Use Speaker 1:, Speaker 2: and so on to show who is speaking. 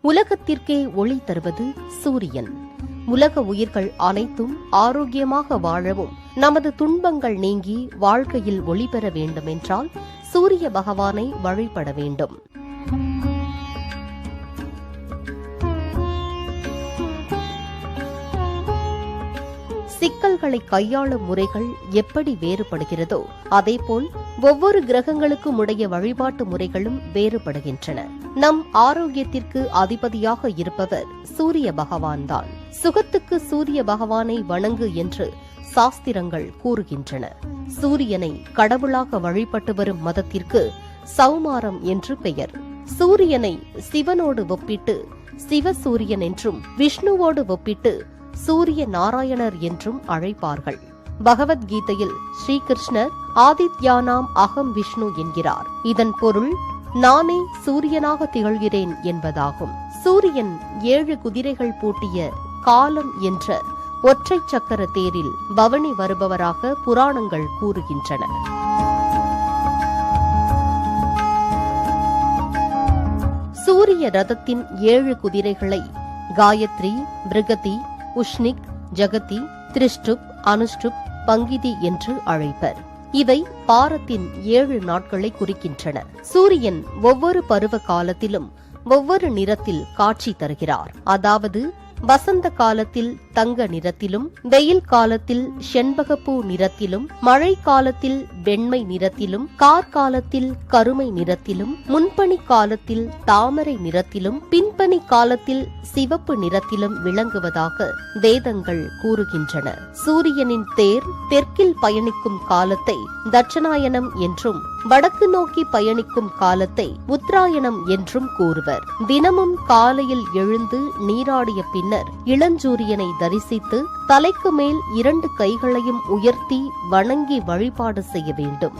Speaker 1: உலகத்திற்கே ஒளி தருவது சூரியன். உலக உயிர்கள் அனைத்தும் ஆரோக்கியமாக வாழவும் நமது துன்பங்கள் நீங்கி வாழ்க்கையில் ஒளி பெற வேண்டுமென்றால் சூரிய பகவானை வழிபட வேண்டும். சிக்கல்களை கையாளும் முறைகள் எப்படி வேறுபடுகிறதோ அதேபோல் ஒவ்வொரு கிரகங்களுக்கும் உடைய வழிபாட்டு முறைகளும் வேறுபடுகின்றன. நம் ஆரோக்கியத்திற்கு அதிபதியாக இருப்பவர் சூரிய பகவான்தான். சுகத்துக்கு சூரிய பகவானை வணங்கு என்று சாஸ்திரங்கள் கூறுகின்றன. சூரியனை கடவுளாக வழிபட்டு வரும் மதத்திற்கு சௌமாரம் என்று பெயர். சூரியனை சிவனோடு ஒப்பிட்டு சிவசூரியன் என்றும், விஷ்ணுவோடு ஒப்பிட்டு சூரிய நாராயணர் என்றும் அழைப்பார்கள். பகவத்கீதையில் ஸ்ரீகிருஷ்ணர் ஆதித்யானாம் அகம் விஷ்ணு என்கிறார். இதன் பொருள் நானே சூரியனாக திகழ்கிறேன் என்பதாகும். சூரியன் 7 குதிரைகள் பூட்டிய காலம் என்ற ஒற்றை சக்கர தேரில் பவனி வருபவராக புராணங்கள் கூறுகின்றன. சூரிய ரதத்தின் 7 குதிரைகளை காயத்ரி, பிருகதி, உஷ்ணிக், ஜகதி, திரிஷ்டுப், அனுஷ்டுப், பங்கிதி என்று அழைப்பர். இவை பாரத்தின் 7 நாட்களை குறிக்கின்றன. சூரியன் ஒவ்வொரு பருவ காலத்திலும் ஒவ்வொரு நிறத்தில் காட்சி தருகிறார். அதாவது வசந்த காலத்தில் தங்க நிறத்திலும், வெயில் காலத்தில் செண்பகப்பூ நிறத்திலும், மழை காலத்தில் வெண்மை நிறத்திலும், கார்காலத்தில் கருமை நிறத்திலும், முன்பனி காலத்தில் தாமரை நிறத்திலும், பின்பனி காலத்தில் சிவப்பு நிறத்திலும் விளங்குவதாக வேதங்கள் கூறுகின்றன. சூரியனின் தேர் தெற்கில் பயணிக்கும் காலத்தை தட்சணாயனம் என்றும், வடக்கு நோக்கி பயணிக்கும் காலத்தை உத்தராயணம் என்றும் கூறுவர். தினமும் காலையில் எழுந்து நீராடிய பின்னர் இளஞ்சூரியனை தரிசித்து தலைக்கு மேல் 2 கைகளையும் உயர்த்தி வணங்கி வழிபாடு செய்ய வேண்டும்.